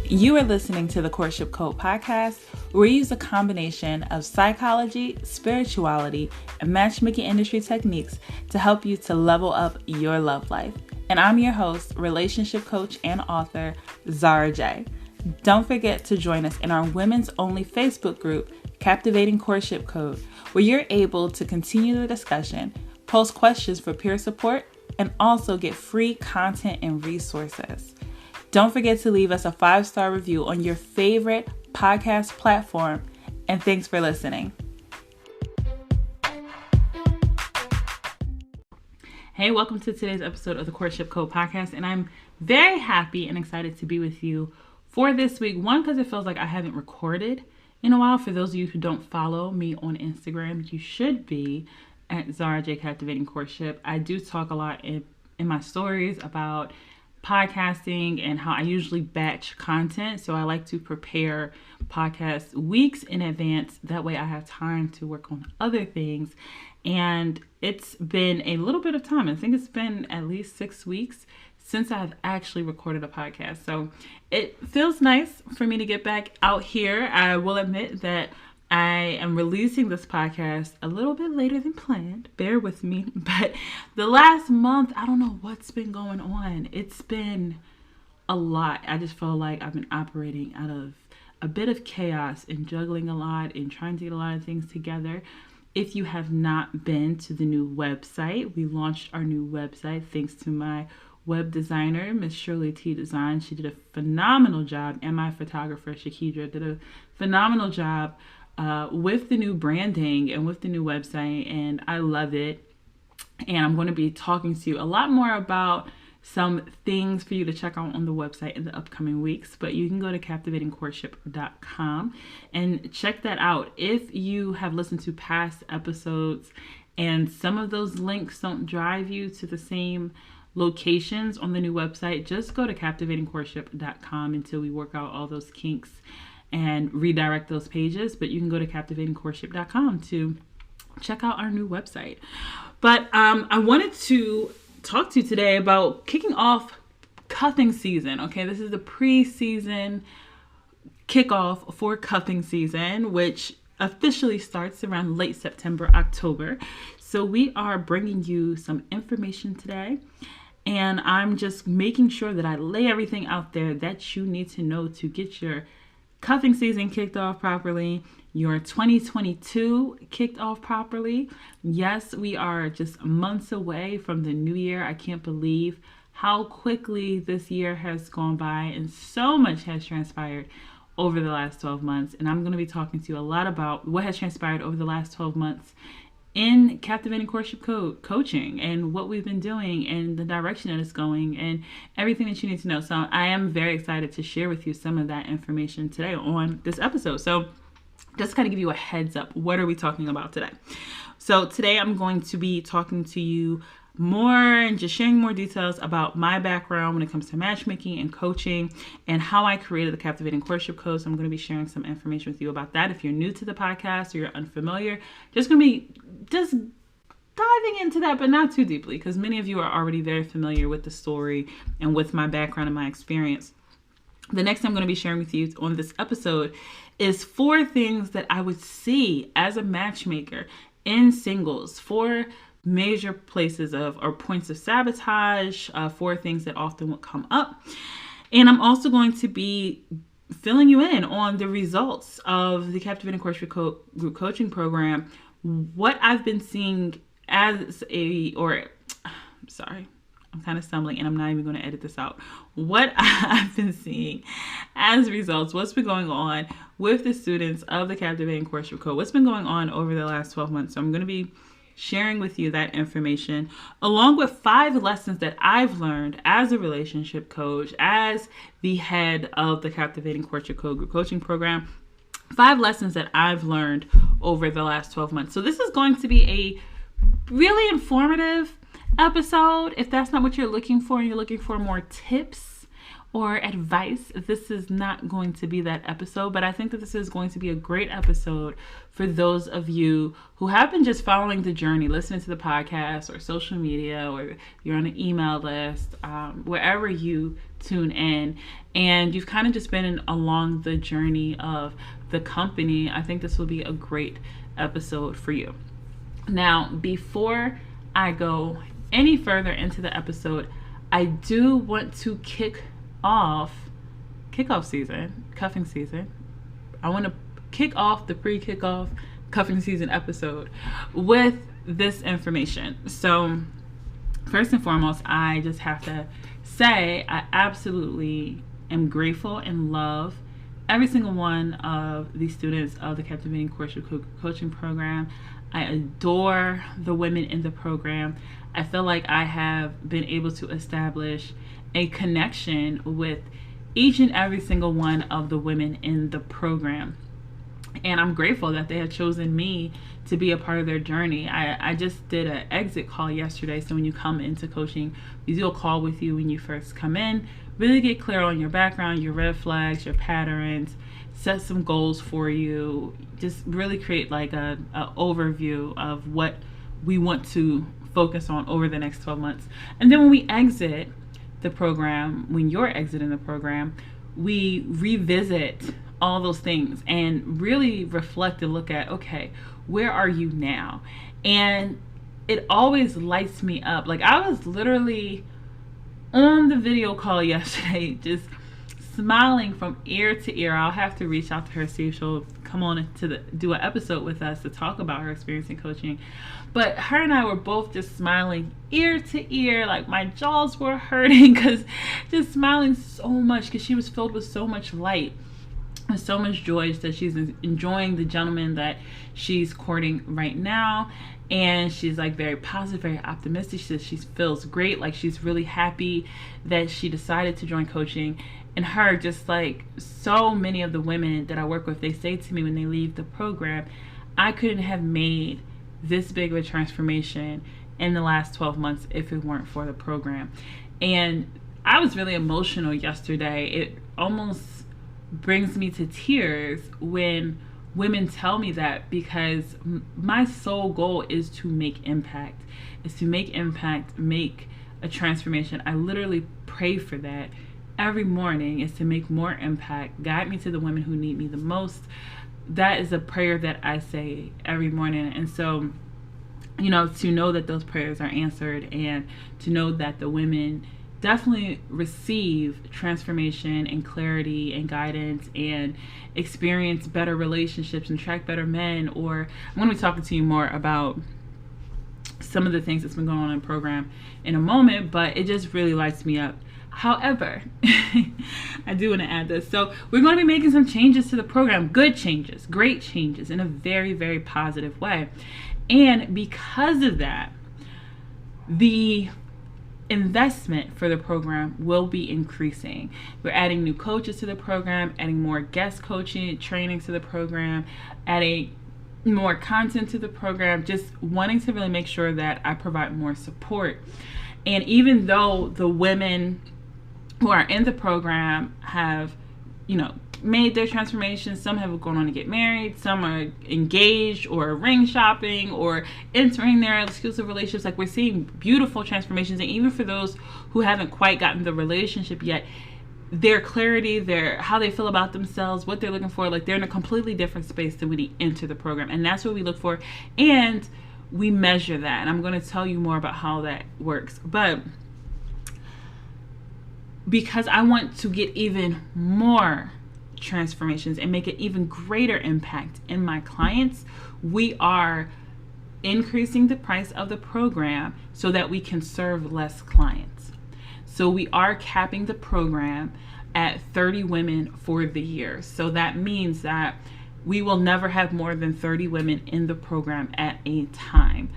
You are listening to the Courtship Code podcast, where we use a combination of psychology, spirituality, and matchmaking industry techniques to help you to level up your love life. And I'm your host, relationship coach and author, Zara J. Don't forget to join us in our women's only Facebook group, Captivating Courtship Code, where you're able to continue the discussion, post questions for peer support, and also get free content and resources. Don't forget to leave us a 5-star review on your favorite podcast platform, and thanks for listening. Hey, welcome to today's episode of the Courtship Code podcast, and I'm very happy and excited to be with you for this week. One, because it feels like I haven't recorded in a while. For those of you who don't follow me on Instagram, you should be at Zara J Captivating Courtship. I do talk a lot in my stories about podcasting and how I usually batch content. So I like to prepare podcasts weeks in advance. That way I have time to work on other things. And it's been a little bit of time. I think it's been at least 6 weeks since I've actually recorded a podcast. So it feels nice for me to get back out here. I will admit that I am releasing this podcast a little bit later than planned. Bear with me. But the last month, I don't know what's been going on. It's been a lot. I just feel like I've been operating out of a bit of chaos and juggling a lot and trying to get a lot of things together. If you have not been to the new website, we launched our new website thanks to my web designer, Miss Shirley T Design. She did a phenomenal job, and my photographer, Shakidra, did a phenomenal job with the new branding and with the new website, and I love it. And I'm going to be talking to you a lot more about some things for you to check out on the website in the upcoming weeks, but you can go to captivatingcourtship.com and check that out. If you have listened to past episodes and some of those links don't drive you to the same locations on the new website, just go to captivatingcourtship.com until we work out all those kinks and redirect those pages. But you can go to captivatingcourtship.com to check out our new website. But I wanted to talk to you today about kicking off cuffing season. Okay, this is the pre-season kickoff for cuffing season, which officially starts around late September, October. So we are bringing you some information today, and I'm just making sure that I lay everything out there that you need to know to get your cuffing season kicked off properly, your 2022 kicked off properly. Yes, we are just months away from the new year. I can't believe how quickly this year has gone by, and so much has transpired over the last 12 months. And I'm going to be talking to you a lot about what has transpired over the last 12 months in Captivating Courtship coaching and what we've been doing and the direction that it's going and everything that you need to know. So I am very excited to share with you some of that information today on this episode. So just kind of give you a heads up. What are we talking about today? So today I'm going to be talking to you more and just sharing more details about my background when it comes to matchmaking and coaching and how I created the Captivating Courtship Code. So I'm going to be sharing some information with you about that. If you're new to the podcast or you're unfamiliar, just going to be just diving into that, but not too deeply, because many of you are already very familiar with the story and with my background and my experience. The next thing I'm going to be sharing with you on this episode is 4 things that I would see as a matchmaker in singles, 4 major places of or points of sabotage, 4 things that often will come up. And I'm also going to be filling you in on the results of the Captivating Courtship Group Coaching Program, what I've been seeing I'm kind of stumbling and I'm not even going to edit this out. What I've been seeing as results, what's been going on with the students of the Captivating Courtship Code, what's been going on over the last 12 months. So I'm going to be sharing with you that information along with 5 lessons that I've learned as a relationship coach, as the head of the Captivating Courtship Code Group Coaching Program. 5 lessons that I've learned over the last 12 months. So this is going to be a really informative episode. If that's not what you're looking for and you're looking for more tips or advice. This is not going to be that episode, but I think that this is going to be a great episode for those of you who have been just following the journey, listening to the podcast or social media, or you're on an email list, wherever you tune in, and you've kind of just been along the journey of the company. I think this will be a great episode for you. Now, before I go any further into the episode, I do want to kickoff season, cuffing season. I want to kick off the pre-kickoff cuffing season episode with this information. So first and foremost, I just have to say I absolutely am grateful and love every single one of the students of the Captivating Courtship Coaching Program. I adore the women in the program. I feel like I have been able to establish a connection with each and every single one of the women in the program. And I'm grateful that they have chosen me to be a part of their journey. I just did an exit call yesterday. So when you come into coaching, we do a call with you when you first come in, really get clear on your background, your red flags, your patterns, set some goals for you, just really create like a overview of what we want to focus on over the next 12 months. And then when we exit the program, when you're exiting the program, we revisit all those things and really reflect and look at, okay, where are you now? And it always lights me up. Like, I was literally on the video call yesterday, just smiling from ear to ear. I'll have to reach out to her, see if she'll come on to do an episode with us to talk about her experience in coaching. But her and I were both just smiling ear to ear, like my jaws were hurting, because just smiling so much, because she was filled with so much light and so much joy that she's enjoying the gentleman that she's courting right now. And she's like very positive, very optimistic. She says she feels great, like she's really happy that she decided to join coaching. And her, just like so many of the women that I work with, they say to me when they leave the program, I couldn't have made this big of a transformation in the last 12 months if it weren't for the program. And I was really emotional yesterday. It almost brings me to tears when women tell me that, because my sole goal is to make impact, make a transformation. I literally pray for that every morning, is to make more impact, guide me to the women who need me the most. That is a prayer that I say every morning. And so, you know, to know that those prayers are answered, and to know that the women definitely receive transformation and clarity and guidance and experience better relationships and attract better men. Or I'm going to be talking to you more about some of the things that's been going on in the program in a moment, but it just really lights me up. However, I do want to add this. So we're going to be making some changes to the program, good changes, great changes, in a very, very positive way. And because of that, the investment for the program will be increasing. We're adding new coaches to the program, adding more guest coaching trainings to the program, adding more content to the program, just wanting to really make sure that I provide more support. And even though the women who are in the program have, you know, made their transformation, some have gone on to get married, some are engaged or ring shopping or entering their exclusive relationships, like we're seeing beautiful transformations. And even for those who haven't quite gotten the relationship yet, their clarity, their how they feel about themselves, what they're looking for, like they're in a completely different space than when they enter the program. And that's what we look for, and we measure that. And I'm going to tell you more about how that works. But because I want to get even more transformations and make an even greater impact in my clients, we are increasing the price of the program so that we can serve less clients. So we are capping the program at 30 women for the year. So that means that we will never have more than 30 women in the program at a time.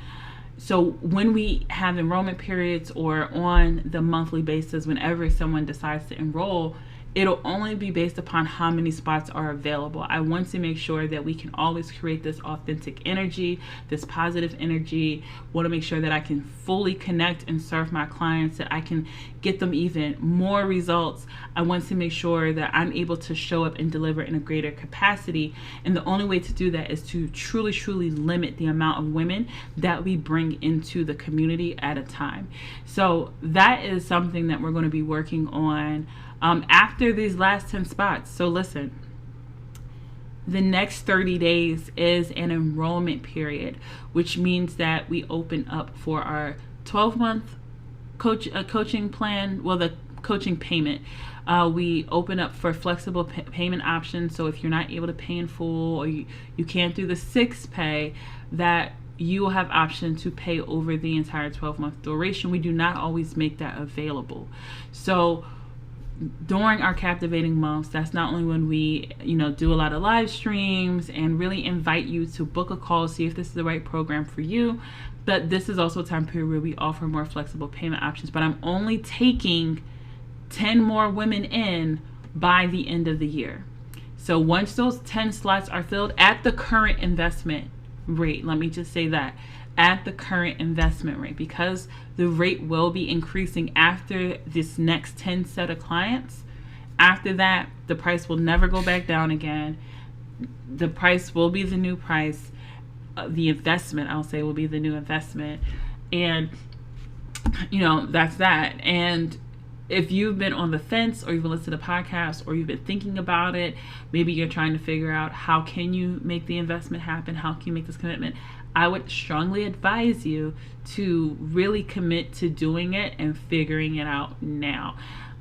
So when we have enrollment periods or on the monthly basis, whenever someone decides to enroll, it'll only be based upon how many spots are available. I want to make sure that we can always create this authentic energy, this positive energy. Want to make sure that I can fully connect and serve my clients, that I can get them even more results. I want to make sure that I'm able to show up and deliver in a greater capacity. And the only way to do that is to truly, truly limit the amount of women that we bring into the community at a time. So that is something that we're going to be working on after these last 10 spots. So listen, the next 30 days is an enrollment period, which means that we open up for our 12-month coaching plan, well, the coaching payment. We open up for flexible payment options. So if you're not able to pay in full, or you can't do the 6 pay, that you will have option to pay over the entire 12-month duration. We do not always make that available. So during our captivating months, that's not only when we, do a lot of live streams and really invite you to book a call, see if this is the right program for you, but this is also a time period where we offer more flexible payment options. But I'm only taking 10 more women in by the end of the year. So once those 10 slots are filled at the current investment rate, let me just say that, at the current investment rate, because the rate will be increasing after this next 10 set of clients. After that, the price will never go back down again. The price will be the new price. The investment, I'll say, will be the new investment. And, that's that. And if you've been on the fence, or you've listened to the podcast, or you've been thinking about it, maybe you're trying to figure out how can you make the investment happen, how can you make this commitment, I would strongly advise you to really commit to doing it and figuring it out now.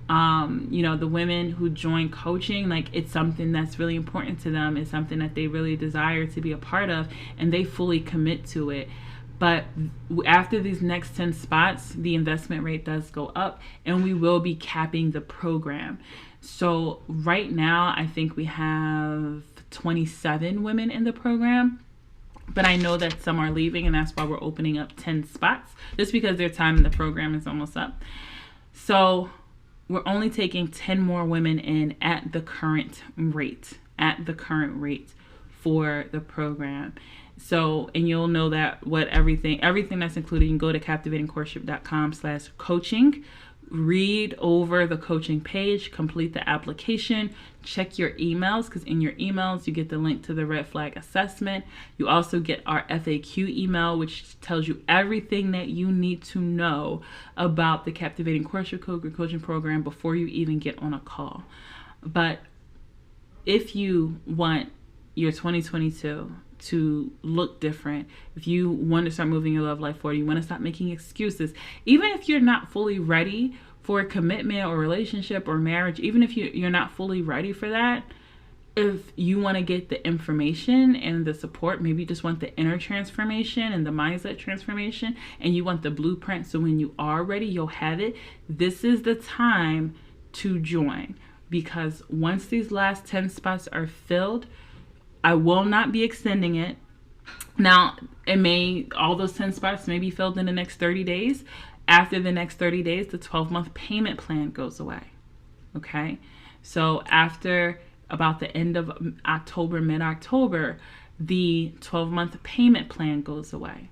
The women who join coaching, it's something that's really important to them. It's something that they really desire to be a part of, and they fully commit to it. But after these next 10 spots, the investment rate does go up, and we will be capping the program. So right now, I think we have 27 women in the program. But I know that some are leaving, and that's why we're opening up 10 spots, just because their time in the program is almost up. So we're only taking 10 more women in at the current rate for the program. So, and you'll know that everything that's included, you can go to captivatingcourtship.com/coaching, read over the coaching page, complete the application, check your emails, because in your emails you get the link to the red flag assessment. You also get our FAQ email, which tells you everything that you need to know about the Captivating Courtship Coaching Program before you even get on a call. But if you want your 2022 to look different, if you want to start moving your love life forward, you want to stop making excuses, even if you're not fully ready for a commitment or relationship or marriage, even if you're not fully ready for that, if you want to get the information and the support, maybe you just want the inner transformation and the mindset transformation, and you want the blueprint so when you are ready, you'll have it, this is the time to join. Because once these last 10 spots are filled, I will not be extending it. Now, all those 10 spots may be filled in the next 30 days. After the next 30 days, the 12-month payment plan goes away. Okay? So after about the end of October, mid-October, the 12-month payment plan goes away.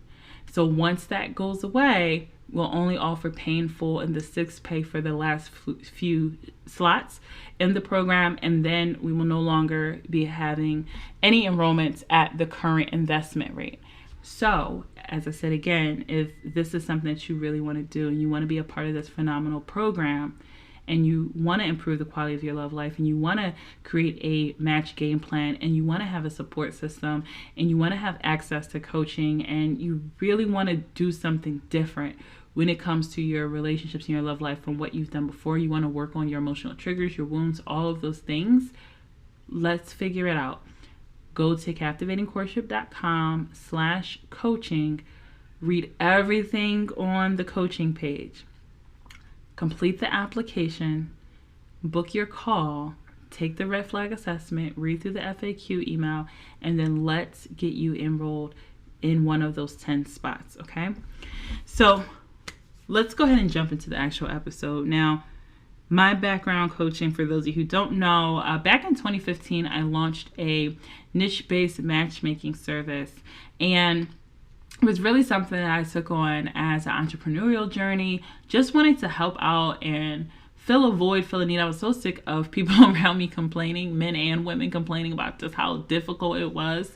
So once that goes away, we'll only offer pay in full and the 6 pay for the last few slots in the program, and then we will no longer be having any enrollments at the current investment rate. So, as I said again, if this is something that you really want to do and you want to be a part of this phenomenal program, and you want to improve the quality of your love life, and you want to create a match game plan, and you want to have a support system, and you want to have access to coaching, and you really want to do something different when it comes to your relationships and your love life from what you've done before, you want to work on your emotional triggers, your wounds, all of those things, let's figure it out. Go to captivatingcourtship.com/coaching, read everything on the coaching page, complete the application, book your call, take the red flag assessment, read through the FAQ email, and then let's get you enrolled in one of those 10 spots, okay? So let's go ahead and jump into the actual episode. Now, my background coaching, for those of you who don't know, back in 2015, I launched a niche-based matchmaking service. And it was really something that I took on as an entrepreneurial journey, just wanting to help out and fill a void, fill a need. I was so sick of people around me complaining, men and women complaining about just how difficult it was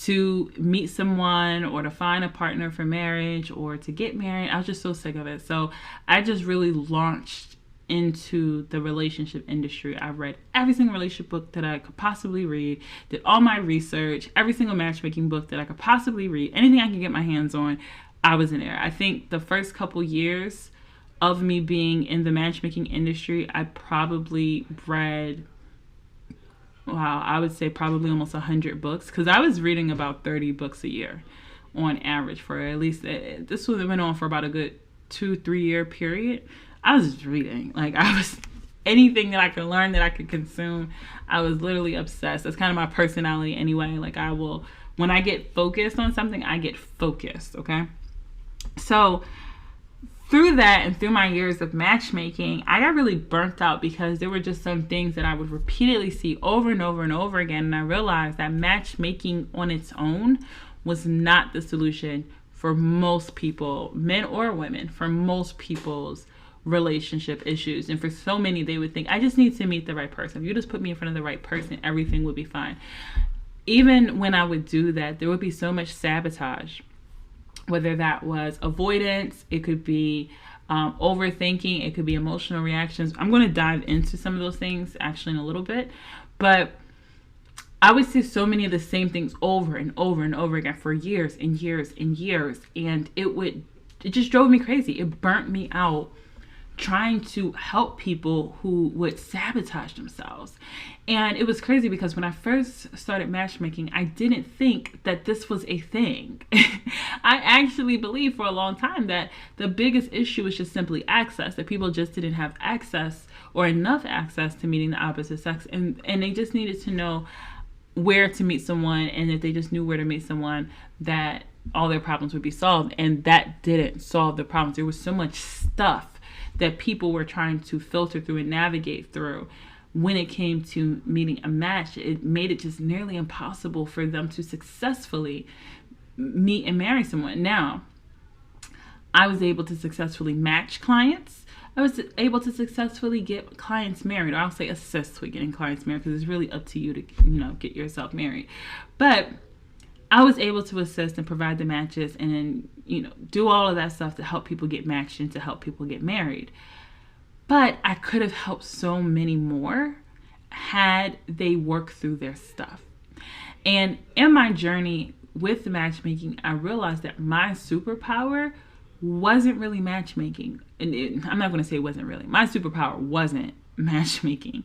to meet someone or to find a partner for marriage or to get married. I was just so sick of it. So I just really launched into the relationship industry. I read every single relationship book that I could possibly read, did all my research, every single matchmaking book that I could possibly read, anything I could get my hands on, I was in there. I think the first couple years of me being in the matchmaking industry, I probably read, I would say probably almost 100 books, because I was reading about 30 books a year on average for at least, this went on for about a good 2-3 year period. I was just reading. Like, I was, anything that I could learn, that I could consume, I was literally obsessed. That's kind of my personality anyway. Like, I will, when I get focused on something, I get focused, okay? So through that and through my years of matchmaking, I got really burnt out because there were just some things that I would repeatedly see over and over and over again. And I realized that matchmaking on its own was not the solution for most people, men or women, for most people's relationship issues. And for so many, they would think, I just need to meet the right person. If you just put me in front of the right person, everything would be fine. Even when I would do that, there would be so much sabotage. Whether that was avoidance, it could be overthinking, it could be emotional reactions. I'm going to dive into some of those things actually in a little bit. But I would see so many of the same things over and over and over again for years and years and years. And it just drove me crazy. It burnt me out trying to help people who would sabotage themselves. And it was crazy because when I first started matchmaking, I didn't think that this was a thing. I actually believed for a long time that the biggest issue was just simply access, that people just didn't have access or enough access to meeting the opposite sex. And they just needed to know where to meet someone, and if they just knew where to meet someone, that all their problems would be solved. And that didn't solve the problems. There was so much stuff that people were trying to filter through and navigate through. When it came to meeting a match, it made it just nearly impossible for them to successfully meet and marry someone. Now, I was able to successfully match clients. I was able to successfully get clients married. Or I'll say assist with getting clients married, because it's really up to you to, get yourself married. But I was able to assist and provide the matches and then, do all of that stuff to help people get matched and to help people get married. But I could have helped so many more had they worked through their stuff. And in my journey with the matchmaking, I realized that my superpower wasn't really matchmaking. And I'm not going to say it wasn't really. My superpower wasn't matchmaking.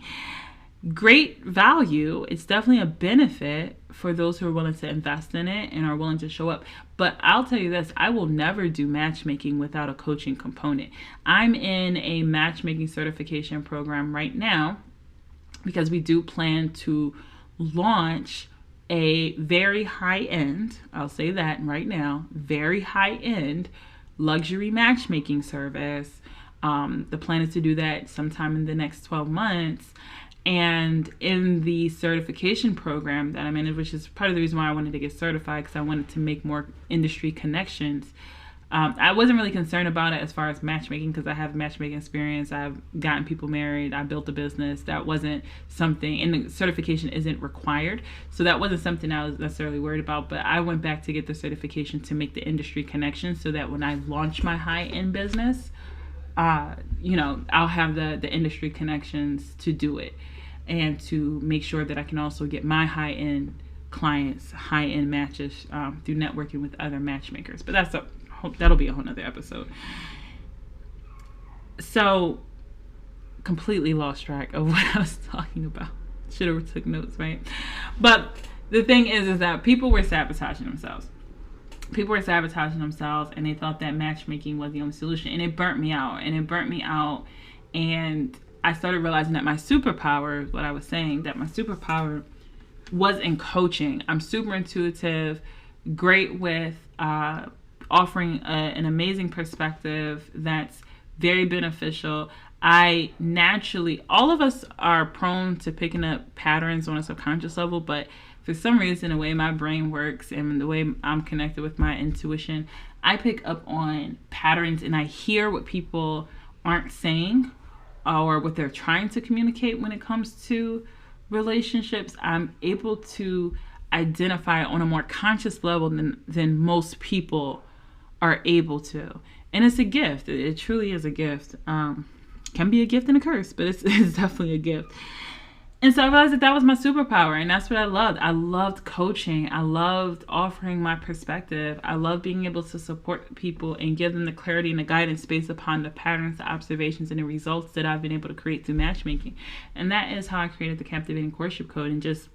Great value. It's definitely a benefit for those who are willing to invest in it and are willing to show up. But I'll tell you this, I will never do matchmaking without a coaching component. I'm in a matchmaking certification program right now because we do plan to launch a very high-end, I'll say that right now, very high-end luxury matchmaking service. The plan is to do that sometime in the next 12 months. And in the certification program that I'm in, which is part of the reason why I wanted to get certified, because I wanted to make more industry connections. I wasn't really concerned about it as far as matchmaking, because I have matchmaking experience. I've gotten people married. I built a business. That wasn't something, and the certification isn't required. So that wasn't something I was necessarily worried about. But I went back to get the certification to make the industry connections so that when I launch my high-end business, I'll have the industry connections to do it and to make sure that I can also get my high-end clients, high-end matches through networking with other matchmakers. But that'll be a whole nother episode. So completely lost track of what I was talking about. Should have took notes, right? But the thing is that people were sabotaging themselves. People were sabotaging themselves, and they thought that matchmaking was the only solution. And it burnt me out. And I started realizing that my superpower, what I was saying, that my superpower was in coaching. I'm super intuitive, great with offering an amazing perspective that's very beneficial. I naturally, all of us are prone to picking up patterns on a subconscious level, but for some reason, the way my brain works and the way I'm connected with my intuition, I pick up on patterns and I hear what people aren't saying or what they're trying to communicate when it comes to relationships. I'm able to identify on a more conscious level than most people are able to. And it's a gift. It truly is a gift. Can be a gift and a curse, but it's definitely a gift. And so I realized that was my superpower, and that's what I loved. I loved coaching. I loved offering my perspective. I loved being able to support people and give them the clarity and the guidance based upon the patterns, the observations, and the results that I've been able to create through matchmaking. And that is how I created the Captivating Courtship Code, and just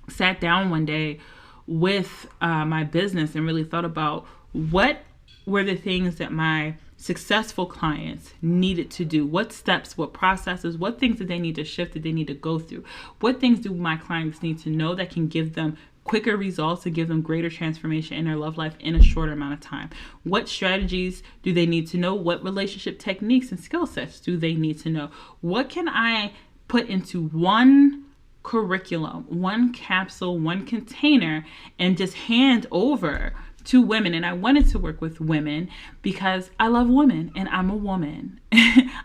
sat down one day with my business and really thought about what were the things that my successful clients needed to do. What steps, what processes, what things did they need to shift, did they need to go through? What things do my clients need to know that can give them quicker results, to give them greater transformation in their love life in a shorter amount of time? What strategies do they need to know? What relationship techniques and skill sets do they need to know? What can I put into one curriculum, one capsule, one container, and just hand over to women? And I wanted to work with women because I love women and I'm a woman.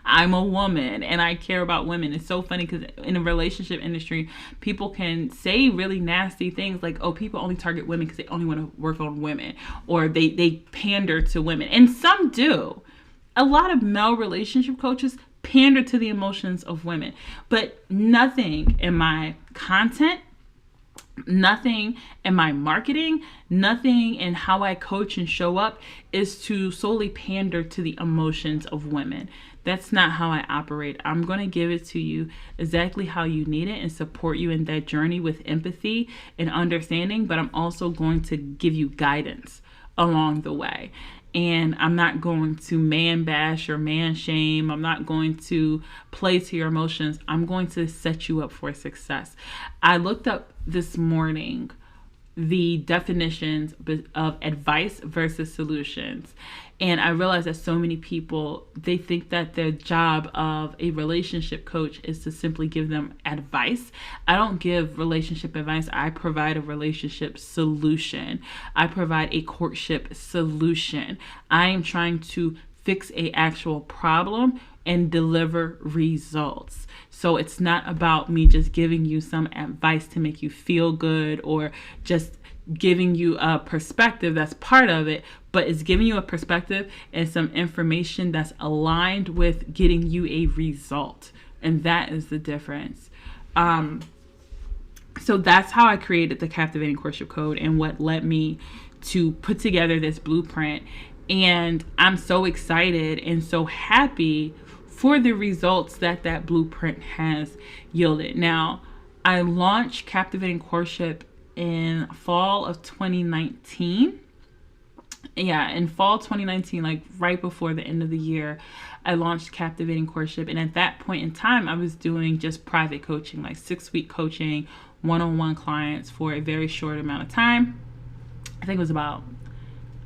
I'm a woman and I care about women. It's so funny because in the relationship industry, people can say really nasty things like, oh, people only target women because they only want to work on women, or they pander to women. And some do. A lot of male relationship coaches pander to the emotions of women, but nothing in my content, nothing in my marketing, nothing in how I coach and show up is to solely pander to the emotions of women. That's not how I operate. I'm going to give it to you exactly how you need it and support you in that journey with empathy and understanding, but I'm also going to give you guidance along the way. And I'm not going to man bash or man shame. I'm not going to play to your emotions. I'm going to set you up for success. I looked up this morning the definitions of advice versus solutions. And I realized that so many people, they think that the job of a relationship coach is to simply give them advice. I don't give relationship advice. I provide a relationship solution. I provide a courtship solution. I am trying to fix an actual problem and deliver results. So it's not about me just giving you some advice to make you feel good or just giving you a perspective. That's part of it, but it's giving you a perspective and some information that's aligned with getting you a result. And that is the difference. So that's how I created the Captivating Courtship Code and what led me to put together this blueprint. And I'm so excited and so happy for the results that blueprint has yielded. Now, I launched Captivating Courtship in fall of 2019. Yeah, in fall 2019, like right before the end of the year, I launched Captivating Courtship. And at that point in time, I was doing just private coaching, like 6-week coaching, one-on-one clients for a very short amount of time. I think it was about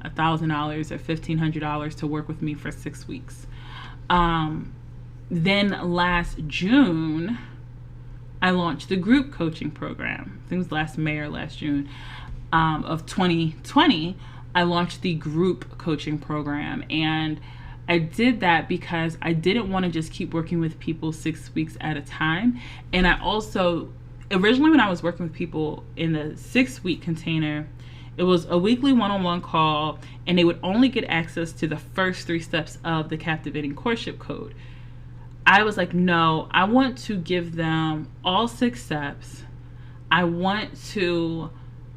$1,000 or $1,500 to work with me for 6 weeks. Then last June, I launched the group coaching program. I think it was last May or last June of 2020. I launched the group coaching program. And I did that because I didn't want to just keep working with people 6 weeks at a time. And I also, originally when I was working with people in the 6-week container, it was a weekly one-on-one call, and they would only get access to the first 3 steps of the Captivating Courtship Code. I was like, no, I want to give them all 6 steps. I want to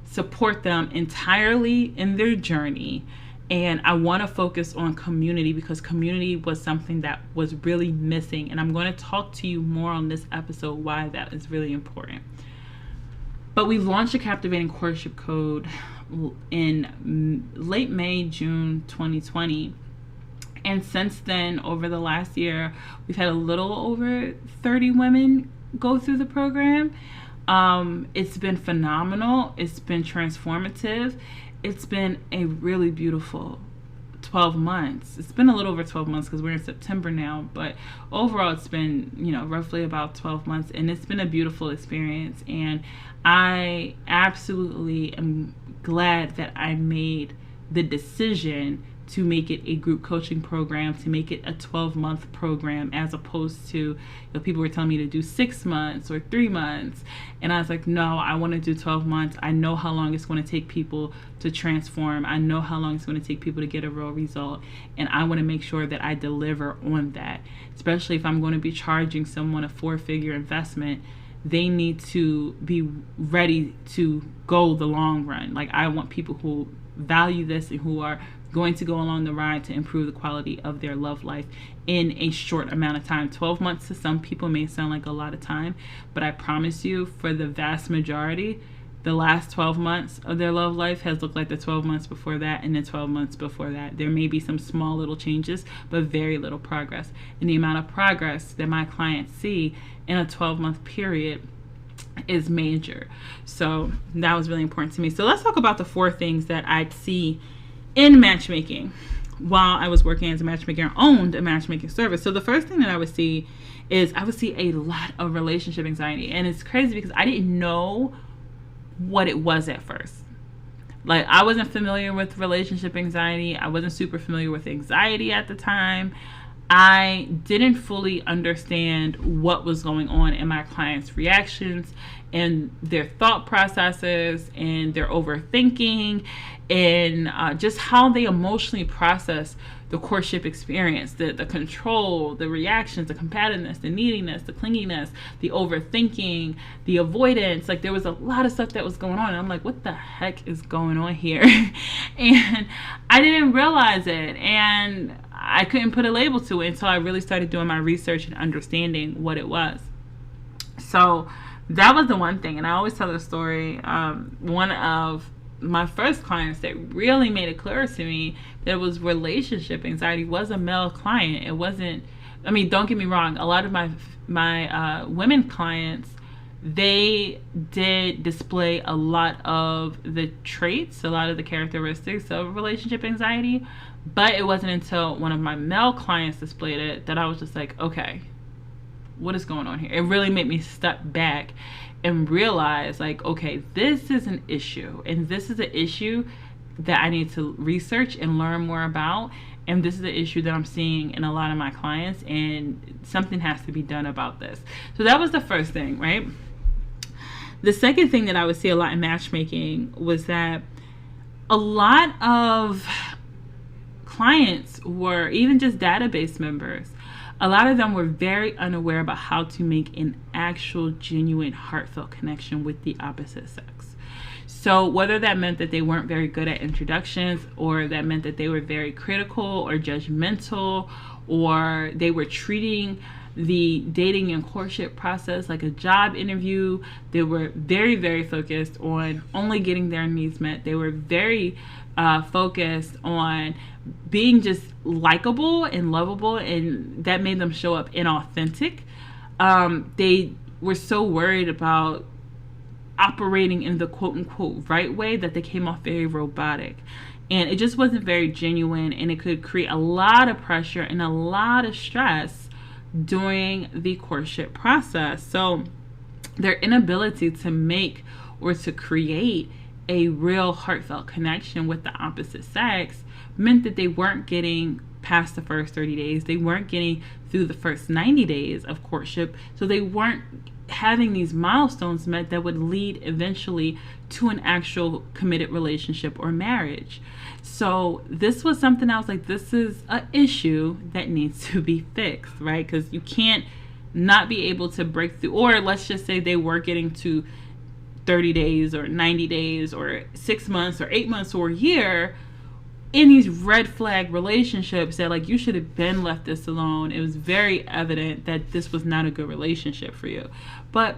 support them entirely in their journey. And I want to focus on community because community was something that was really missing. And I'm going to talk to you more on this episode why that is really important. But we launched the Captivating Courtship Code in late May, June 2020. And since then, over the last year, we've had a little over 30 women go through the program. It's been phenomenal. It's been transformative. It's been a really beautiful 12 months. It's been a little over 12 months because we're in September now, but overall it's been, roughly about 12 months, and it's been a beautiful experience. And I absolutely am glad that I made the decision to make it a group coaching program, to make it a 12-month program, as opposed to, people were telling me to do 6 months or 3 months. And I was like, no, I want to do 12 months. I know how long it's going to take people to transform. I know how long it's going to take people to get a real result. And I want to make sure that I deliver on that, especially if I'm going to be charging someone a 4-figure investment. They need to be ready to go the long run. Like, I want people who value this and who are going to go along the ride to improve the quality of their love life in a short amount of time. 12 months to some people may sound like a lot of time, but I promise you, for the vast majority, the last 12 months of their love life has looked like the 12 months before that and the 12 months before that. There may be some small little changes, but very little progress. And the amount of progress that my clients see in a 12-month period is major. So that was really important to me. So let's talk about the 4 things that I'd see in matchmaking while I was working as a matchmaker and owned a matchmaking service. So the first thing that I would see is a lot of relationship anxiety. And it's crazy because I didn't know what it was at first. Like, I wasn't familiar with relationship anxiety. I wasn't super familiar with anxiety at the time. I didn't fully understand what was going on in my clients' reactions and their thought processes and their overthinking and just how they emotionally process the courtship experience, the control, the reactions, the combativeness, the neediness, the clinginess, the overthinking, the avoidance. Like, there was a lot of stuff that was going on. And I'm like, what the heck is going on here? And I didn't realize it. And I couldn't put a label to it until I really started doing my research and understanding what it was. So that was the one thing. And I always tell the story. One of my first clients that really made it clear to me that it was relationship anxiety was a male client. It wasn't, don't get me wrong. A lot of my women clients, they did display a lot of the traits, a lot of the characteristics of relationship anxiety. But it wasn't until one of my male clients displayed it that I was just like, okay, what is going on here? It really made me step back and realize, like, okay, this is an issue. And this is an issue that I need to research and learn more about. And this is the issue that I'm seeing in a lot of my clients. And something has to be done about this. So that was the first thing, right? The second thing that I would see a lot in matchmaking was that a lot of clients were, even just database members, a lot of them were very unaware about how to make an actual, genuine, heartfelt connection with the opposite sex. So whether that meant that they weren't very good at introductions, or that meant that they were very critical or judgmental, or they were treating the dating and courtship process like a job interview. They were very, very focused on only getting their needs met. They were very focused on being just likable and lovable, and that made them show up inauthentic. They were so worried about operating in the quote-unquote right way that they came off very robotic, and it just wasn't very genuine, and it could create a lot of pressure and a lot of stress during the courtship process. So their inability to make or to create a real heartfelt connection with the opposite sex meant that they weren't getting past the first 30 days. They weren't getting through the first 90 days of courtship. So they weren't having these milestones met that would lead eventually to an actual committed relationship or marriage. So this was something I was like, this is an issue that needs to be fixed, right? Because you can't not be able to break through, or let's just say they were getting to 30 days or 90 days or 6 months or 8 months or a year in these red flag relationships that, like, you should have been left this alone. It was very evident that this was not a good relationship for you. But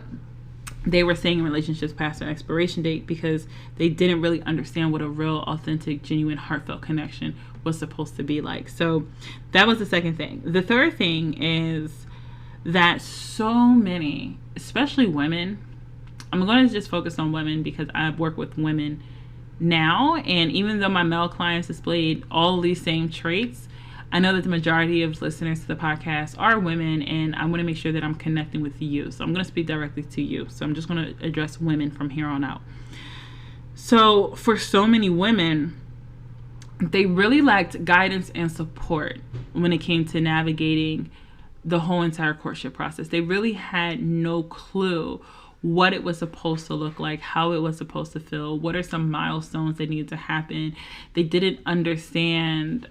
they were staying in relationships past their expiration date because they didn't really understand what a real, authentic, genuine, heartfelt connection was supposed to be like. So that was the second thing. The third thing is that so many, especially women, I'm going to just focus on women because I work with women now. And even though my male clients displayed all of these same traits, I know that the majority of listeners to the podcast are women, and I want to make sure that I'm connecting with you. So I'm going to speak directly to you. So I'm just going to address women from here on out. So for so many women, they really lacked guidance and support when it came to navigating the whole entire courtship process. They really had no clue what it was supposed to look like, how it was supposed to feel, what are some milestones that needed to happen. They didn't understand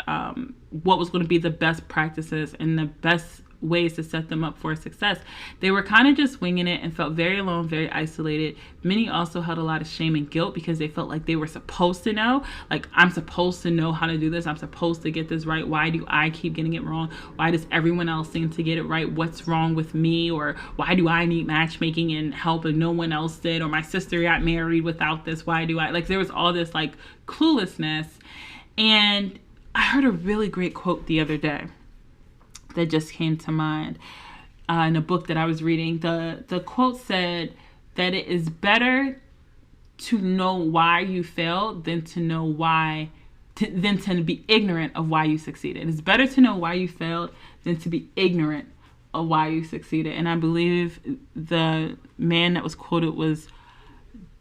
what was going to be the best practices and the best ways to set them up for success. They were kind of just winging it and felt very alone, very isolated. Many also held a lot of shame and guilt because they felt like they were supposed to know. Like, I'm supposed to know how to do this. I'm supposed to get this right. Why do I keep getting it wrong? Why does everyone else seem to get it right? What's wrong with me? Or why do I need matchmaking and help and no one else did? Or my sister got married without this. Why do I? Like, there was all this like cluelessness. And I heard a really great quote the other day that just came to mind in a book that I was reading. The quote said that it is better to know why you failed than to know than to be ignorant of why you succeeded. It's better to know why you failed than to be ignorant of why you succeeded. And I believe the man that was quoted was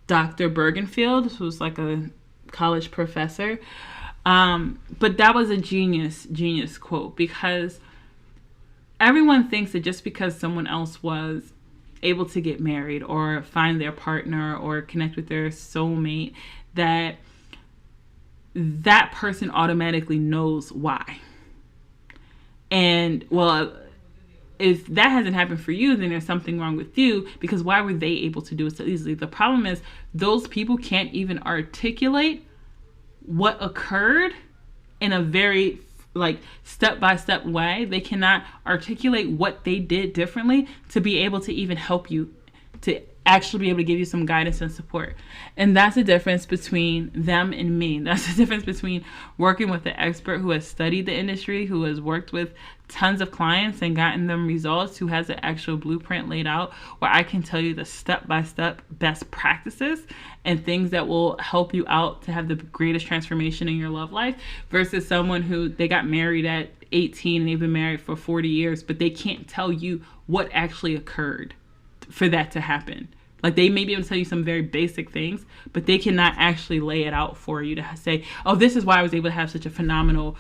Dr. Bergenfield, who was like a college professor. But that was a genius quote, because everyone thinks that just because someone else was able to get married or find their partner or connect with their soulmate, that person automatically knows why. And well, if that hasn't happened for you, then there's something wrong with you, because why were they able to do it so easily? The problem is those people can't even articulate what occurred in a very like step-by-step way. They cannot articulate what they did differently to be able to even help you, to actually be able to give you some guidance and support. And that's the difference between them and me. That's the difference between working with an expert who has studied the industry, who has worked with tons of clients and gotten them results, who has an actual blueprint laid out where I can tell you the step-by-step best practices and things that will help you out to have the greatest transformation in your love life, versus someone who they got married at 18 and they've been married for 40 years, but they can't tell you what actually occurred for that to happen. Like, they may be able to tell you some very basic things, but they cannot actually lay it out for you to say, oh, this is why I was able to have such a phenomenal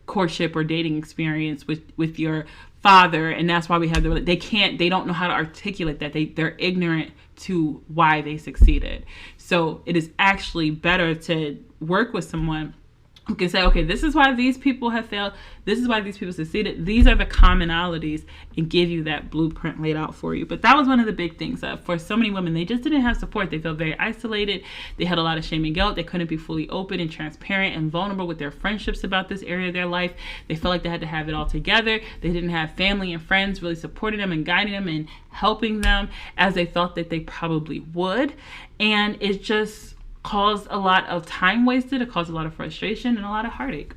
courtship or dating experience with your father, and that's why we have they don't know how to articulate that. They're ignorant to why they succeeded. So it is actually better to work with someone who can say, okay, this is why these people have failed. This is why these people succeeded. These are the commonalities, and give you that blueprint laid out for you. But that was one of the big things for so many women. They just didn't have support. They felt very isolated. They had a lot of shame and guilt. They couldn't be fully open and transparent and vulnerable with their friendships about this area of their life. They felt like they had to have it all together. They didn't have family and friends really supporting them and guiding them and helping them as they thought that they probably would. And it just caused a lot of time wasted. It caused a lot of frustration and a lot of heartache.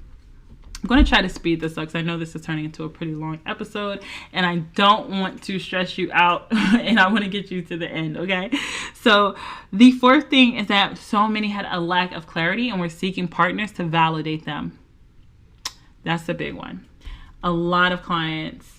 I'm going to try to speed this up because I know this is turning into a pretty long episode and I don't want to stress you out and I want to get you to the end, okay? So the fourth thing is that so many had a lack of clarity and were seeking partners to validate them. That's the big one. A lot of clients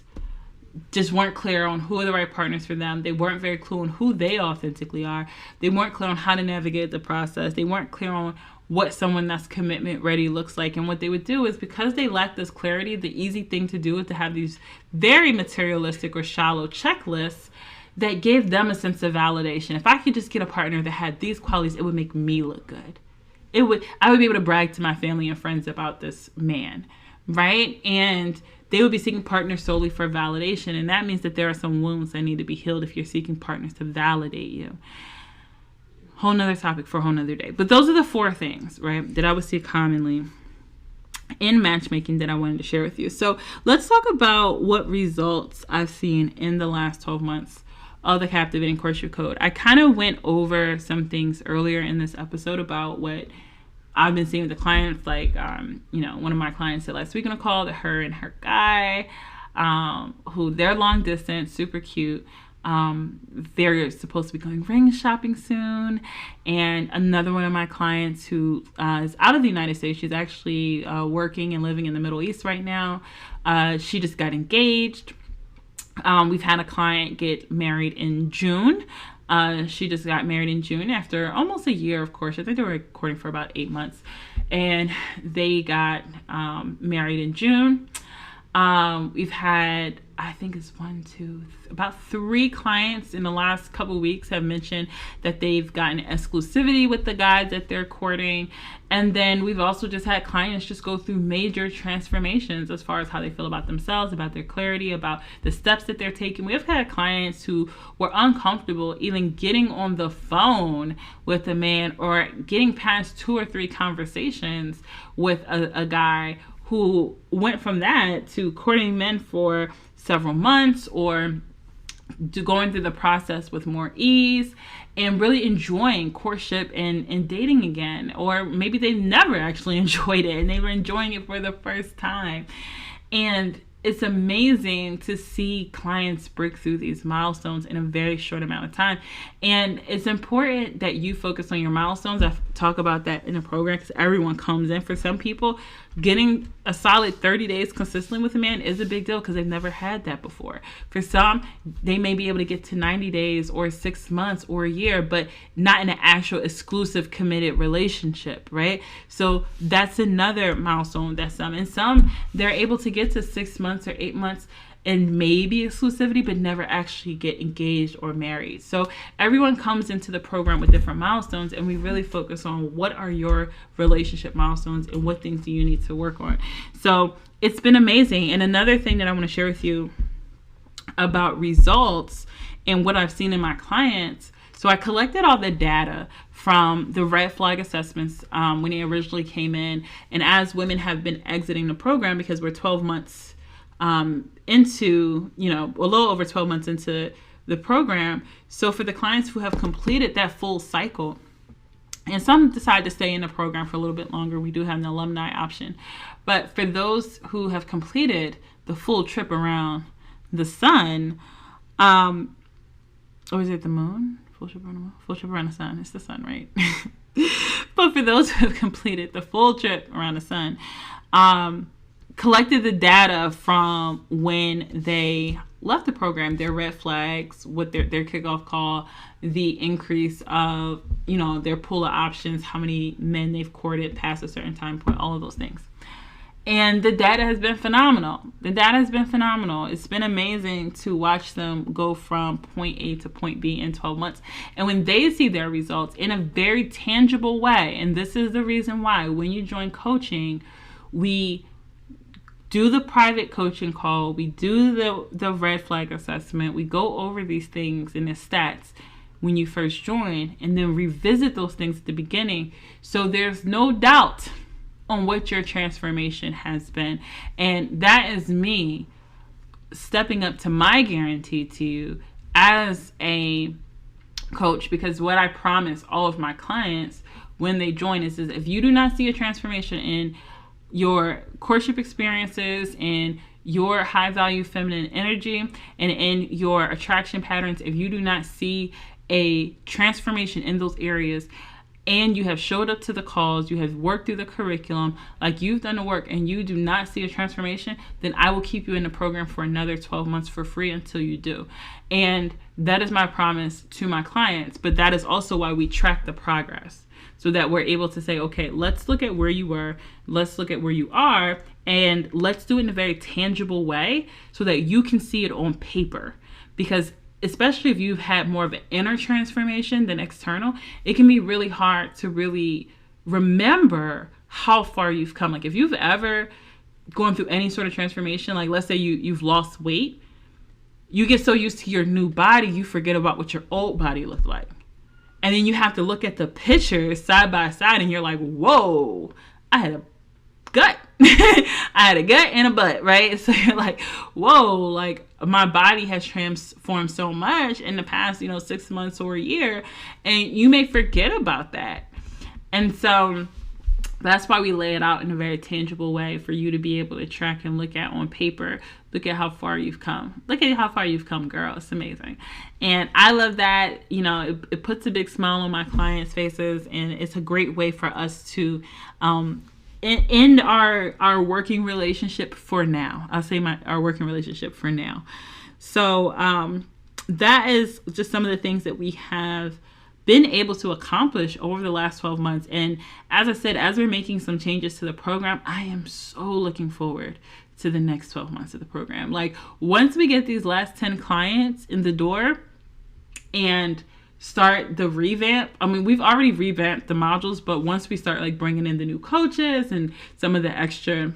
just weren't clear on who are the right partners for them. They weren't very clear on who they authentically are. They weren't clear on how to navigate the process. They weren't clear on what someone that's commitment ready looks like. And what they would do is, because they lacked this clarity, the easy thing to do is to have these very materialistic or shallow checklists that gave them a sense of validation. If I could just get a partner that had these qualities, it would make me look good. I would be able to brag to my family and friends about this man, right? And they would be seeking partners solely for validation. And that means that there are some wounds that need to be healed if you're seeking partners to validate you. Whole nother topic for a whole nother day. But those are the four things, right, that I would see commonly in matchmaking that I wanted to share with you. So let's talk about what results I've seen in the last 12 months of the Captivating Courtship Code. I kind of went over some things earlier in this episode about what I've been seeing with the clients. Like, one of my clients said last week on a call that her and her guy, who they're long distance, super cute, They're supposed to be going ring shopping soon. And another one of my clients who is out of the United States, she's actually working and living in the Middle East right now. She just got engaged. We've had a client get married in June. She just got married in June after almost a year of course. I think they were courting for about 8 months. And they got married in June. We've had, I think it's about 3 clients in the last couple of weeks have mentioned that they've gotten exclusivity with the guy that they're courting. And then we've also just had clients just go through major transformations as far as how they feel about themselves, about their clarity, about the steps that they're taking. We've had clients who were uncomfortable even getting on the phone with a man or getting past 2 or 3 conversations with a guy, who went from that to courting men for several months or to going through the process with more ease and really enjoying courtship and dating again. Or maybe they never actually enjoyed it and they were enjoying it for the first time. And it's amazing to see clients break through these milestones in a very short amount of time. And it's important that you focus on your milestones. I talk about that in the program because everyone comes in. For some people, getting a solid 30 days consistently with a man is a big deal because they've never had that before. For some, they may be able to get to 90 days or 6 months or a year, but not in an actual exclusive committed relationship, right? So that's another milestone that and some, they're able to get to 6 months or 8 months and maybe exclusivity, but never actually get engaged or married. So everyone comes into the program with different milestones, and we really focus on what are your relationship milestones and what things do you need to work on. So it's been amazing. And another thing that I want to share with you about results and what I've seen in my clients. So I collected all the data from the red flag assessments when they originally came in. And as women have been exiting the program, because we're 12 months into, a little over 12 months into the program. So for the clients who have completed that full cycle, and some decide to stay in the program for a little bit longer, we do have an alumni option. But for those who have completed the full trip around the sun, or is it the moon? Full trip around the moon? Full trip around the sun. It's the sun, right? But for those who have completed the full trip around the sun, collected the data from when they left the program, their red flags, what their kickoff call, the increase of, their pool of options, how many men they've courted past a certain time point, all of those things. And the data has been phenomenal. It's been amazing to watch them go from point A to point B in 12 months. And when they see their results in a very tangible way, and this is the reason why when you join coaching, we do the private coaching call, we do the red flag assessment, we go over these things in the stats when you first join, and then revisit those things at the beginning. So there's no doubt on what your transformation has been. And that is me stepping up to my guarantee to you as a coach, because what I promise all of my clients when they join is if you do not see a transformation in your courtship experiences, in your high value feminine energy, and in your attraction patterns, if you do not see a transformation in those areas, and you have showed up to the calls, you have worked through the curriculum, like you've done the work, and you do not see a transformation, then I will keep you in the program for another 12 months for free until you do. And that is my promise to my clients, but that is also why we track the progress, so that we're able to say, okay, let's look at where you were, let's look at where you are, and let's do it in a very tangible way so that you can see it on paper. Because especially if you've had more of an inner transformation than external, it can be really hard to really remember how far you've come. Like if you've ever gone through any sort of transformation, like let's say you've lost weight, you get so used to your new body, you forget about what your old body looked like. And then you have to look at the pictures side by side and you're like, whoa, I had a gut. I had a gut and a butt, right? So you're like, whoa, like my body has transformed so much in the past, 6 months or a year. And you may forget about that. And so That's why we lay it out in a very tangible way for you to be able to track and look at on paper. Look at how far you've come. Look at how far you've come, girl. It's amazing. And I love that. It puts a big smile on my clients' faces, and it's a great way for us to end our working relationship for now. I'll say our working relationship for now. So that is just some of the things that we have been able to accomplish over the last 12 months. And as I said, as we're making some changes to the program, I am so looking forward to the next 12 months of the program. Like, once we get these last 10 clients in the door and start the revamp, I mean, we've already revamped the modules, but once we start like bringing in the new coaches and some of the extra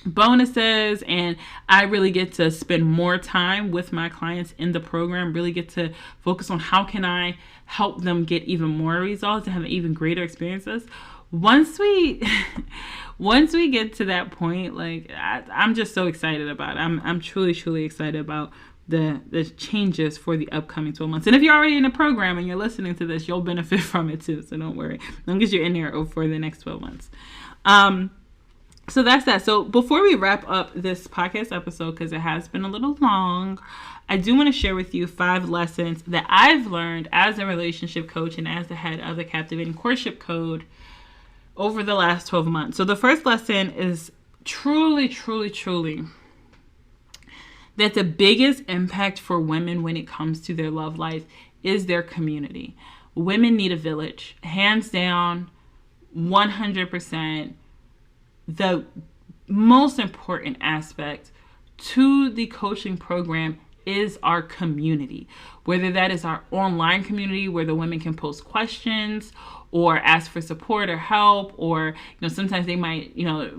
bonuses, and I really get to spend more time with my clients in the program, really get to focus on how can I help them get even more results and have even greater experiences. Once we get to that point, like, I'm just so excited about it. I'm truly excited about the changes for the upcoming 12 months. And if you're already in a program and you're listening to this, you'll benefit from it too. So don't worry, as long as you're in there for the next 12 months. So that's that. So before we wrap up this podcast episode, because it has been a little long, I do want to share with you 5 lessons that I've learned as a relationship coach and as the head of the Captivating Courtship Code over the last 12 months. So the first lesson is truly that the biggest impact for women when it comes to their love life is their community. Women need a village, hands down, 100%. The most important aspect to the coaching program is our community, whether that is our online community where the women can post questions or ask for support or help, or sometimes they might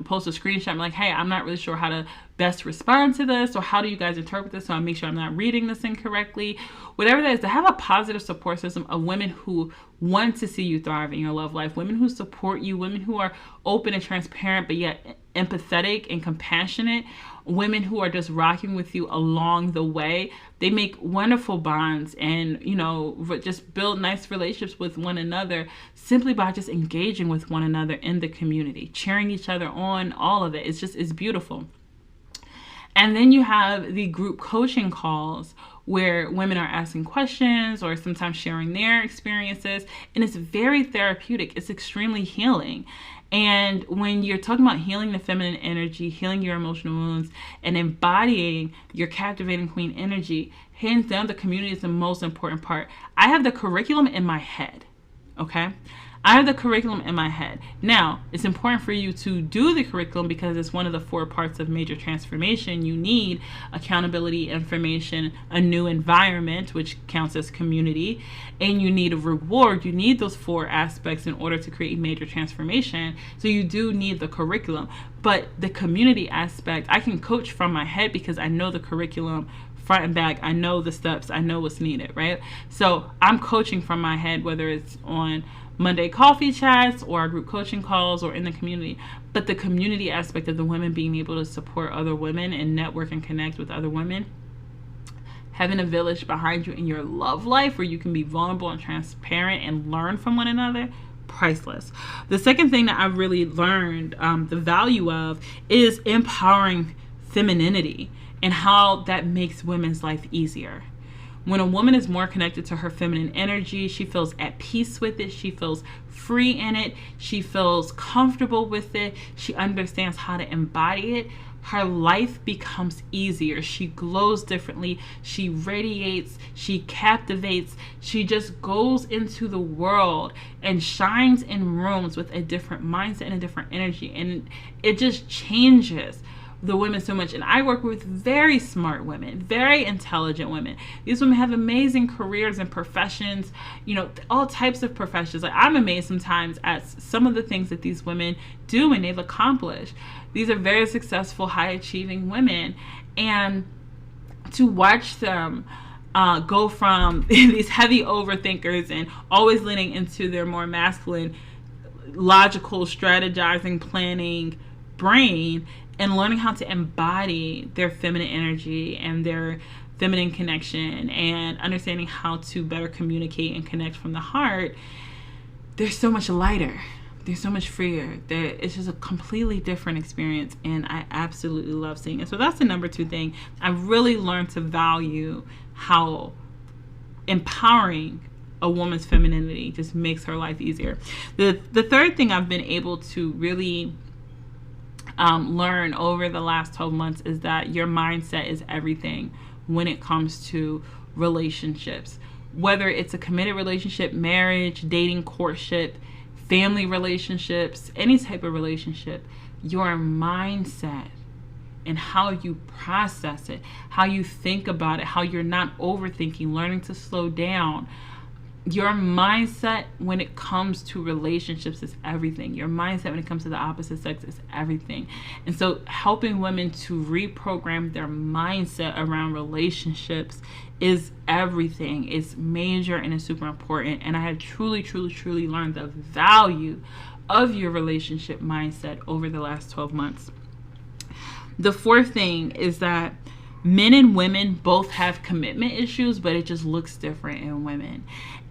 post a screenshot like, hey, I'm not really sure how to best respond to this, or how do you guys interpret this so I make sure I'm not reading this incorrectly. Whatever that is, to have a positive support system of women who want to see you thrive in your love life, women who support you, women who are open and transparent but yet empathetic and compassionate, women who are just rocking with you along the way. They make wonderful bonds and just build nice relationships with one another simply by just engaging with one another in the community, cheering each other on, all of it. It's beautiful. And then you have the group coaching calls where women are asking questions or sometimes sharing their experiences. And it's very therapeutic. It's extremely healing. And when you're talking about healing the feminine energy, healing your emotional wounds, and embodying your captivating queen energy, hands down, the community is the most important part. I have the curriculum in my head, okay? I have the curriculum in my head. Now, it's important for you to do the curriculum because it's one of the 4 parts of major transformation. You need accountability, information, a new environment, which counts as community, and you need a reward. You need those 4 aspects in order to create major transformation. So you do need the curriculum. But the community aspect, I can coach from my head because I know the curriculum front and back. I know the steps. I know what's needed, right? So I'm coaching from my head, whether it's on Monday coffee chats or our group coaching calls or in the community. But the community aspect of the women being able to support other women and network and connect with other women, having a village behind you in your love life where you can be vulnerable and transparent and learn from one another, priceless. The second thing that I've really learned the value of is empowering femininity and how that makes women's life easier. When a woman is more connected to her feminine energy, she feels at peace with it. She feels free in it. She feels comfortable with it. She understands how to embody it. Her life becomes easier. She glows differently. She radiates. She captivates. She just goes into the world and shines in rooms with a different mindset and a different energy. And it just changes the women so much. And I work with very smart women, very intelligent women. These women have amazing careers and professions, all types of professions. Like, I'm amazed sometimes at some of the things that these women do and they've accomplished. These are very successful, high achieving women. And to watch them go from these heavy overthinkers and always leaning into their more masculine, logical, strategizing, planning brain, and learning how to embody their feminine energy and their feminine connection and understanding how to better communicate and connect from the heart, they're so much lighter. they're so much freer. It's just a completely different experience, and I absolutely love seeing it. So that's the number 2 thing. I really learned to value how empowering a woman's femininity just makes her life easier. The third thing I've been able to really learn over the last 12 months is that your mindset is everything when it comes to relationships. Whether it's a committed relationship, marriage, dating, courtship, family relationships, any type of relationship, your mindset and how you process it, how you think about it, how you're not overthinking, learning to slow down. Your mindset when it comes to relationships is everything. Your mindset when it comes to the opposite sex is everything. And so helping women to reprogram their mindset around relationships is everything. It's major and it's super important. And I have truly learned the value of your relationship mindset over the last 12 months. The fourth thing is that men and women both have commitment issues, but it just looks different in women.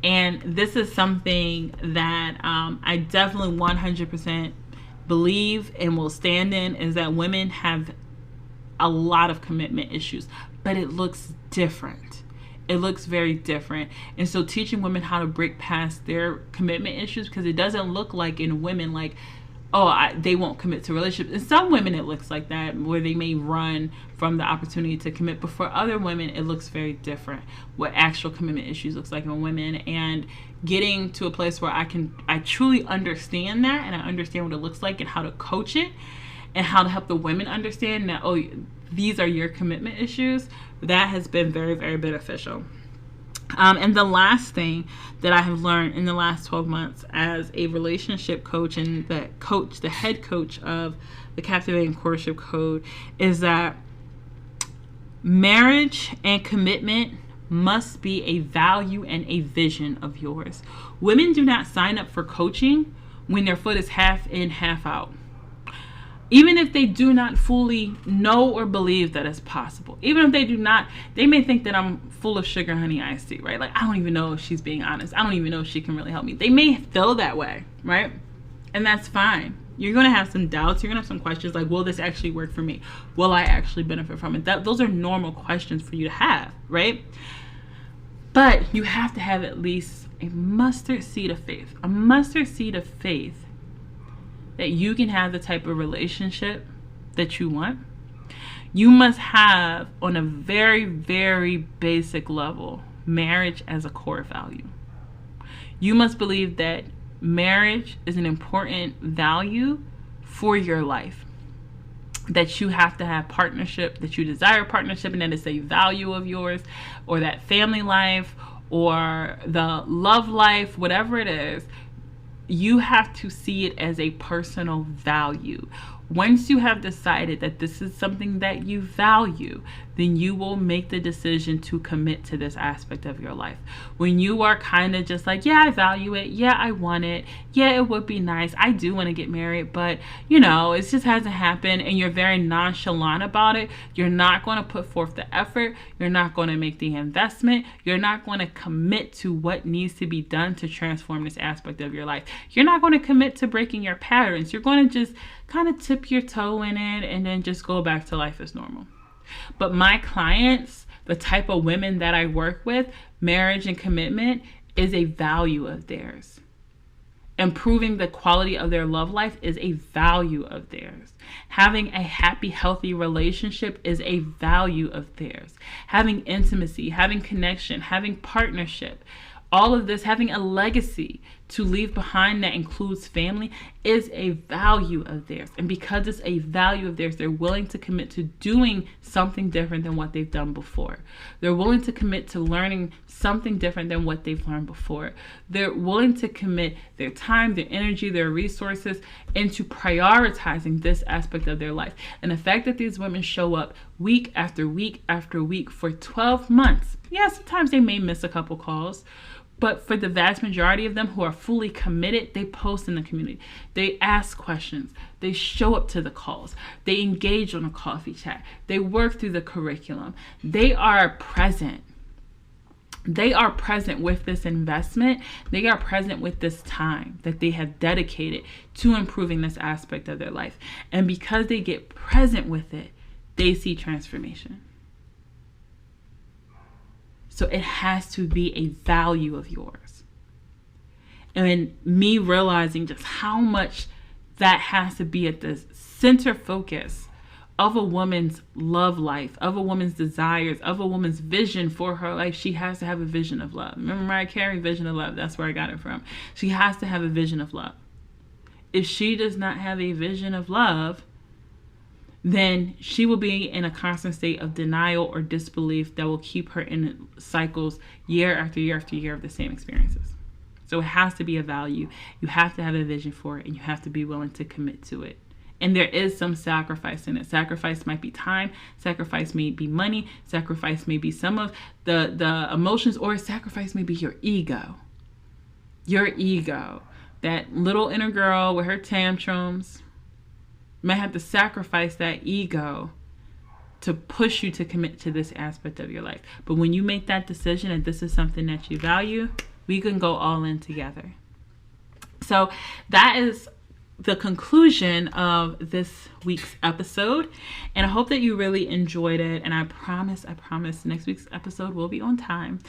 And this is something that I definitely 100% believe and will stand in, is that women have a lot of commitment issues, but it looks different. It looks very different. And so teaching women how to break past their commitment issues, because it doesn't look like in women like, they won't commit to relationships. In some women it looks like that, where they may run from the opportunity to commit, but for other women it looks very different what actual commitment issues looks like in women. And getting to a place where I truly understand that, and I understand what it looks like and how to coach it and how to help the women understand that, these are your commitment issues, that has been very, very beneficial. And the last thing that I have learned in the last 12 months as a relationship coach and the head coach of the Captivating Courtship Code is that marriage and commitment must be a value and a vision of yours. Women do not sign up for coaching when their foot is half in, half out. Even if they do not fully know or believe that it's possible. Even if they do not, they may think that I'm full of sugar, honey, iced tea, right? Like, I don't even know if she's being honest. I don't even know if she can really help me. They may feel that way, right? And that's fine. You're going to have some doubts. You're going to have some questions like, will this actually work for me? Will I actually benefit from it? Those are normal questions for you to have, right? But you have to have at least a mustard seed of faith. A mustard seed of faith that you can have the type of relationship that you want. You must have, on a very, very basic level, marriage as a core value. You must believe that marriage is an important value for your life. That you have to have partnership, that you desire partnership, and that it's a value of yours, or that family life, or the love life, whatever it is. You have to see it as a personal value. Once you have decided that this is something that you value, then you will make the decision to commit to this aspect of your life. When you are kind of just like, yeah, I value it. Yeah, I want it. Yeah, it would be nice. I do want to get married, but it just hasn't happened. And you're very nonchalant about it. You're not going to put forth the effort. You're not going to make the investment. You're not going to commit to what needs to be done to transform this aspect of your life. You're not going to commit to breaking your patterns. You're going to just kind of tip your toe in it and then just go back to life as normal. But my clients, the type of women that I work with, marriage and commitment is a value of theirs. Improving the quality of their love life is a value of theirs. Having a happy, healthy relationship is a value of theirs. Having intimacy, having connection, having partnership, all of this, having a legacy to leave behind that includes family, is a value of theirs. And because it's a value of theirs, they're willing to commit to doing something different than what they've done before. They're willing to commit to learning something different than what they've learned before. They're willing to commit their time, their energy, their resources into prioritizing this aspect of their life. And the fact that these women show up week after week after week for 12 months, sometimes they may miss a couple calls, but for the vast majority of them who are fully committed, they post in the community. They ask questions. They show up to the calls. They engage on a coffee chat. They work through the curriculum. They are present. they are present with this investment. They are present with this time that they have dedicated to improving this aspect of their life. And because they get present with it, they see transformation. So it has to be a value of yours. And me realizing just how much that has to be at the center focus of a woman's love life, of a woman's desires, of a woman's vision for her life. She has to have a vision of love. Remember Mariah Carey, vision of love? That's where I got it from. She has to have a vision of love. If she does not have a vision of love, then she will be in a constant state of denial or disbelief that will keep her in cycles year after year after year of the same experiences. So it has to be a value. You have to have a vision for it, and you have to be willing to commit to it. And there is some sacrifice in it. Sacrifice might be time. Sacrifice may be money. Sacrifice may be some of the emotions, or sacrifice may be your ego. Your ego. That little inner girl with her tantrums may have to sacrifice that ego to push you to commit to this aspect of your life. But when you make that decision and this is something that you value, we can go all in together. So that is the conclusion of this week's episode, and I hope that you really enjoyed it. And I promise next week's episode will be on time.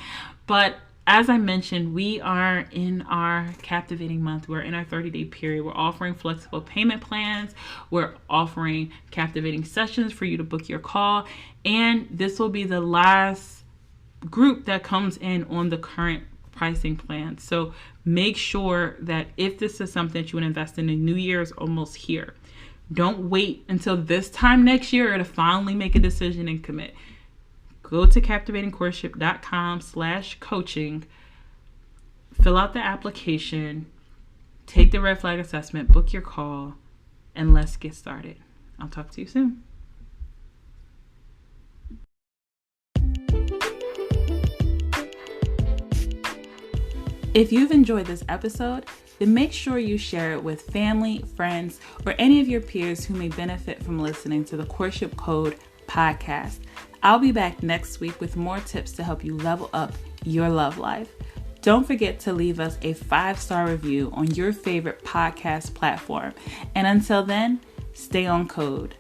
But as I mentioned, we are in our captivating month. We're in our 30-day period. We're offering flexible payment plans. We're offering captivating sessions for you to book your call, and this will be the last group that comes in on the current pricing plan. So make sure that if this is something that you want to invest in, the new year is almost here. Don't wait until this time next year to finally make a decision and commit. Go to captivatingcourtship.com/coaching, fill out the application, take the red flag assessment, book your call, and let's get started. I'll talk to you soon. If you've enjoyed this episode, then make sure you share it with family, friends, or any of your peers who may benefit from listening to the Courtship Code podcast. I'll be back next week with more tips to help you level up your love life. Don't forget to leave us a 5-star review on your favorite podcast platform. And until then, stay on code.